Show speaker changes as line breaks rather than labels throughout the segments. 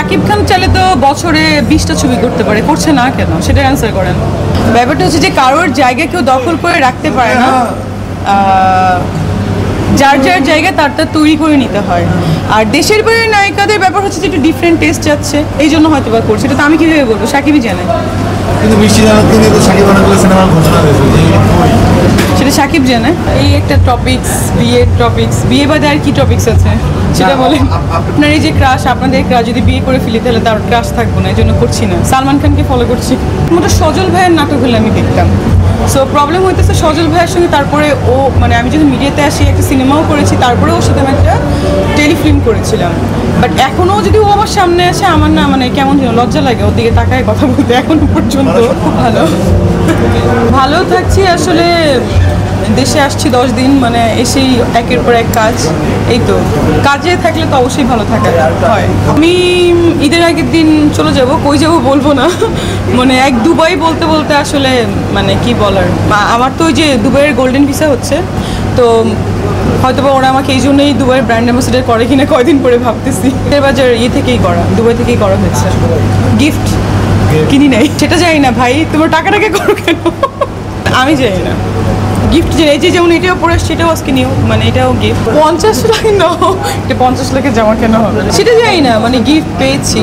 শাকিব খান চাইলে তো বছরে 20টা ছবি করতে পারে, করছে না কেন? সেটা অ্যান্সার করেন। ব্যাপারটা হচ্ছে যে কারোর জায়গা কেউ দখল করে রাখতে পারে না, যার যার জায়গা তার তার তৈরি করে নিতে হয়। আর দেশের বাইরের নায়িকাদের ব্যাপার হচ্ছে যে একটু ডিফারেন্ট টেস্ট যাচ্ছে, এই জন্য হয়তো বা করছে। এটা তো আমি কীভাবে বলবো, শাকিবই জানে।
কিন্তু মিষ্টি জানাতে নিয়ে তো শাকিব অনেকগুলো সিনেমার ঘোষণা দিয়েছে,
সেটা শাকিব জানে। এই একটা টপিকস, বিয়ের টপিকস, বিয়ে বাদে আর কি টপিকস আছে সেটা বলেন। আপনার এই যে ক্রাশ, আপনাদের ক্রাশ যদি বিয়ে করে ফেলি তাহলে তার ক্রাশ থাকবো না, এই জন্য করছি না। সালমান খানকে ফলো করছি। মোটা সজল ভাইয়ের নাটক হলে আমি দেখতাম। সো প্রবলেম হইতেছে সজল ভাইয়ের সঙ্গে, তারপরে ও মানে আমি যখন মিডিয়াতে আসি একটা সিনেমাও করেছি, তারপরে ওর সাথে আমি একটা টেলিফিল্ম করেছিলাম। বাট এখনও যদি ও আমার সামনে আসে, আমার না মানে কেমন যেন লজ্জা লাগে ওর দিকে তাকায় কথা বলতে। এখনো পর্যন্ত খুব ভালো থাকছি আসলে। দেশে আসছি 10 দিন, মানে এসেই একের পর এক কাজ। এই তো কাজে থাকলে তো অবশ্যই ভালো থাকা হয়। আমি ঈদের আগের দিন চলে যাব, কই যাবো বলবো না। মানে এক দুবাই বলতে বলতে আসলে মানে কি বলার, আমার তো ওই যে দুবাইয়ের গোল্ডেন ভিসা হচ্ছে, তো হয়তো বা ওরা আমাকে এই জন্যই দুবাইয়ের ব্র্যান্ড অ্যাম্বাসেডার করে কিনা কয়দিন পরে ভাবতেছি। বাজার থেকেই করা, দুবাই থেকেই করা হয়েছে। গিফট কিনি নাই, সেটা জানি না ভাই, তোমার টাকাটাকে করো কেন আমি জানি না। গিফট যে এই যে যেমন এটাও পরে আসছে, এটাও আজকে নিও, মানে এটাও গিফট। 50 লাখ না, এটা 50 লাখের জামা কেন হবে সেটা জানি না। মানে গিফট পেয়েছি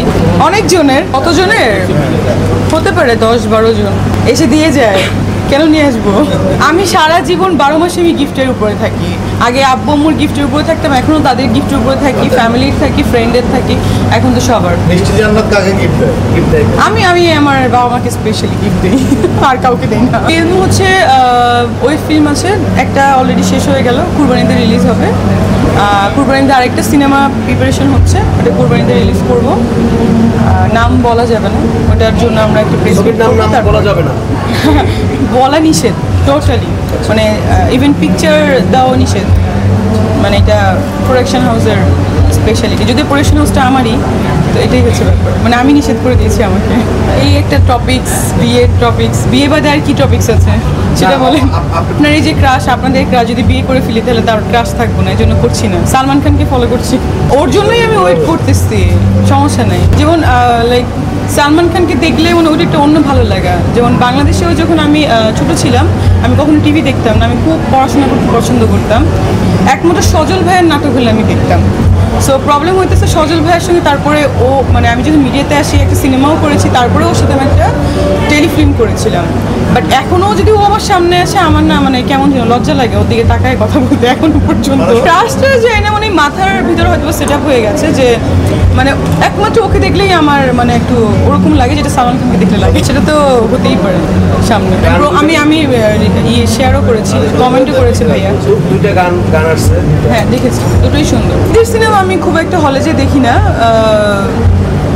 অনেকজনের, কতজনের হতে পারে 10-12 জন এসে দিয়ে যায়, কেন নিয়ে আসবো? আমি সারা জীবন 12 মাসে আমি গিফটের উপরে থাকি। আগে আব্বু আম্মুর গিফটের উপরে থাকতাম, এখনও তাদের গিফটের উপরে থাকি, ফ্যামিলির থাকি, ফ্রেন্ডের থাকি, এখন তো সবার।
মিষ্টি জান্নাত কাকে গিফট দেয়?
আমি আমার বাবা মাকে স্পেশালি গিফট দিই, আর কাউকে দিই না। ফিল্ম হচ্ছে ওয়েব ফিল্ম আছে একটা, অলরেডি শেষ হয়ে গেল, কুরবানিতে রিলিজ হবে। কুরবানিতে আরেকটা সিনেমা প্রিপারেশন হচ্ছে, ওটা কুরবানিতে রিলিজ করব। নাম বলা যাবে না, ওটার জন্য আমরা একটা প্রেস মিট
নাম বলা যাবে না,
বলা নিষেধ টোটালি, মানে ইভেন পিকচার দেওয়া নিষেধ। মানে এটা প্রোডাকশন হাউসের স্পেশালিটি, যদিও প্রোডাকশন হাউসটা আমারই, তো এটাই হচ্ছে ব্যাপার। মানে আমি নিষেধ করে দিয়েছি আমাকে। এই একটা টপিকস, বিয়ের টপিকস, বিয়ে বাদে আর কি টপিকস আছে সেটা বলেন। আপনার এই যে ক্রাশ, আপনাদের ক্রাশ যদি বিয়ে করে ফেলি তাহলে তার ক্রাশ থাকবো না, এই জন্য করছি না। সালমান খানকে ফলো করছি, ওর জন্যই আমি ওয়েট করতেছি, সমস্যা নেই। যেমন লাইক সালমান খানকে দেখলে মানে ওটা একটা অন্য ভালো লাগা। যেমন বাংলাদেশেও যখন আমি ছোটো ছিলাম, আমি কখনো টিভি দেখতাম না, আমি খুব পড়াশোনা করতে পছন্দ করতাম। একমাত্র সজল ভাইয়ের নাটক হলে আমি দেখতাম। সো প্রবলেম হইতেছে সজল ভাইয়ের সঙ্গে, তারপরে ও মানে আমি যখন মিডিয়াতে আসি একটা সিনেমাও করেছি, তারপরে ওর সাথে আমি একটা টেলিফিল্ম করেছিলাম। বাট এখনও যদি ও আমার সামনে আসে, আমার না মানে কেমন যেন লজ্জা লাগে ওর দিকে তাকায় কথা বলতে। এখনো পর্যন্ত ট্রাস্টটা যায় না, মানে মাথার ভিতরে হয়তো সেট আপ হয়ে গেছে যে মানে একমাত্র ওকে দেখলেই আমার মানে একটু ওরকম লাগে, যেটা সালমান খানকে দেখলে লাগে। সেটা তো হতেই পারে সামনে। আমি শেয়ারও করেছি, কমেন্টও করেছি ভাইয়া।
দুইটা গান আসছে,
হ্যাঁ দেখেছি, দুটোই সুন্দর। ঈদের সিনেমা আমি খুব একটা হলে যেয়ে দেখি না,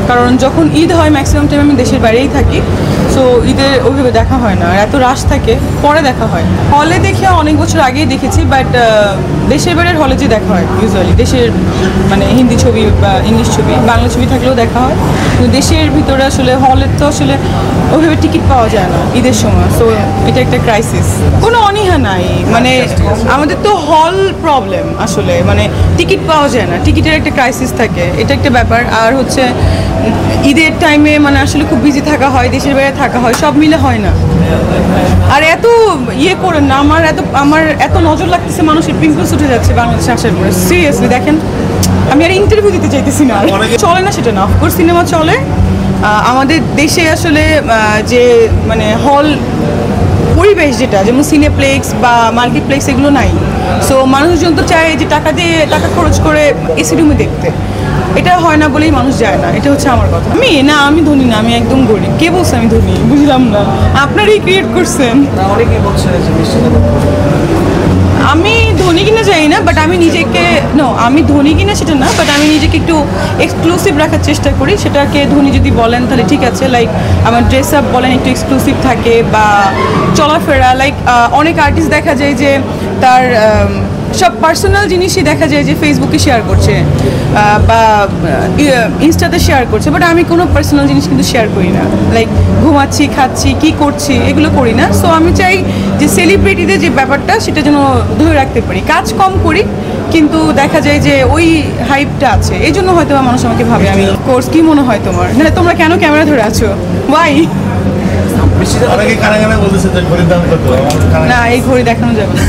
কারণ যখন ঈদ হয় ম্যাক্সিমাম টাইম আমি দেশের বাইরেই থাকি। সো ঈদের ওইভাবে দেখা হয় না, আর এত রাশ থাকে, পরে দেখা হয়। হলে দেখে অনেক বছর আগেই দেখেছি, বাট দেশের বাইরের হলে যে দেখা হয় ইউজুয়ালি দেশের মানে হিন্দি ছবি বা ইংলিশ ছবি, বাংলা ছবি থাকলেও দেখা হয়। কিন্তু দেশের ভিতরে আসলে হলের তো আসলে ওইভাবে টিকিট পাওয়া যায় না ঈদের সময়। সো এটা একটা ক্রাইসিস। কোনো অনীহা নাই, মানে আমাদের তো হল প্রবলেম আসলে, মানে টিকিট পাওয়া যায় না, টিকিটের একটা ক্রাইসিস থাকে, এটা একটা ব্যাপার। আর হচ্ছে ঈদের টাইমে মানে আসলে খুব বিজি থাকা হয়, দেশের বাইরে থাকা হয়, সব মিলে হয় না। আর এত করেন না, আমার এত নজর লাগতেছে, মানুষের পিম্পলস উঠে যাচ্ছে বাংলাদেশে আসার পরে। সিরিয়াসলি দেখেন, আমি আর ইন্টারভিউ দিতে চাইতেছি না, চলে না সেটা না। অফকোর্স সিনেমা চলে, আমাদের দেশে আসলে যে মানে হল পরিবেশ যেটা, যেমন সিনেপ্লেক্স বা মাল্টিপ্লেক্স এগুলো নাই। সো মানুষজন তো চায় যে টাকা খরচ করে এসি রুমে দেখতে, এটা হয় না বলেই মানুষ যায় না, এটা হচ্ছে আমার কথা। আমি ধনী না, আমি একদম গরিব। কে বলছে আমি ধনী? বুঝলাম না, আপনারাই ক্রিয়েট করছেন।
অনেকেই বলছে যে মিষ্টি
আমি ধনী কিনা জানি না, বাট আমি নিজেকে আমি ধনী কিনা সেটা না, বাট আমি নিজেকে একটু এক্সক্লুসিভ রাখার চেষ্টা করি। সেটাকে ধনী যদি বলেন তাহলে ঠিক আছে, লাইক আমার ড্রেস আপ বলেন একটু এক্সক্লুসিভ থাকে, বা চলাফেরা। লাইক অনেক আর্টিস্ট দেখা যায় যে তার সব পার্সোনাল জিনিসই দেখা যায় যে ফেসবুকে শেয়ার করছে বা ইনস্টাতে শেয়ার করছে, বাট আমি কোনো পার্সোনাল জিনিস কিন্তু শেয়ার করি না। লাইক ঘুমাচ্ছি, খাচ্ছি, কি করছি এগুলো করি না। সো আমি চাই যে সেলিব্রিটিদের যে ব্যাপারটা সেটা যেন ধরে রাখতে পারি। কাজ কম করি কিন্তু দেখা যায় যে ওই হাইপটা আছে, এই জন্য হয়তো মানুষ আমাকে ভাবে আমি কোর্স। কি মনে হয় তোমার? না তোমরা কেন ক্যামেরা ধরে আছো? ওয়াই?
অনেকে কানে কানে বলতেছে যে ঘড়ির দাম কত?
না, এই ঘড়ি দেখানো যাবে না।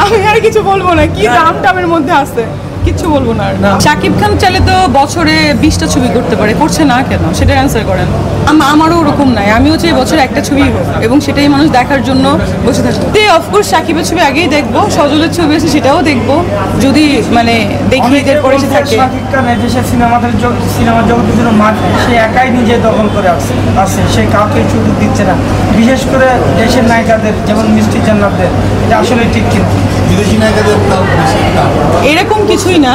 আমি আর কিছু বলবো না, কি দাম টামের মধ্যে আছে কিচ্ছু বলবো না। আর শাকিব খান চাইলে তো বছরে 20টা ছবি করতে পারে, করছে না কেন? সেটার অ্যান্সার করেন। আমারও ওরকম নাই, আমিও চাই বছরে একটা ছবি হোক এবং সেটাই মানুষ দেখার জন্য বসে থাকবে। তো অফকোর্স শাকিবের ছবি আগেই দেখবো, সজলের ছবি আছে সেটাও দেখবো, যদি মানে দেখি এদের পরে সে থাকে।
শাকিব খান দেশে সিনেমার জগতের জন্য মাঠ সে একাই নিজে দখল করে আসছে, সে কাউকে সুযোগ দিচ্ছে না, বিশেষ করে দেশের নায়িকাদের যেমন মিষ্টি জান্নাতদের। এটা আসলে ঠিক কিনা?
বিদেশি নায়িকাদের দাম বেশি দাম।
এরকম কিছুই না।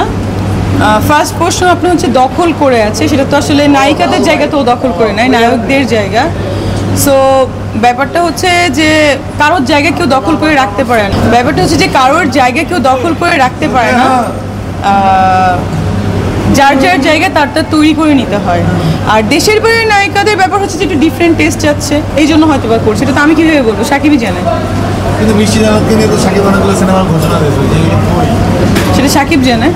ফার্স্ট প্রশ্ন আপনি হচ্ছে দখল করে আছে, সেটা তো আসলে নায়িকাদের জায়গা তো ও দখল করে নাই, নায়কদের জায়গা। সো ব্যাপারটা হচ্ছে যে কারোর জায়গা কেউ দখল করে রাখতে পারে না। ব্যাপারটা হচ্ছে যে কারোর জায়গা কেউ দখল করে রাখতে পারে না, যার যার জায়গা তার তৈরি করে নিতে হয়। আর দেশের বাইরের নায়িকাদের ব্যাপার হচ্ছে যে একটু ডিফারেন্ট টেস্ট যাচ্ছে, এই জন্য হয়তো বা করছে। এটা তো আমি কীভাবে বলবো, সাকিবই জানে।
কিন্তু মিষ্টি জানাতকে নিয়ে তো সাকিব অনেকগুলো সিনেমার ঘোষণা দিয়েছে, যে
সেটা সাকিব জানে।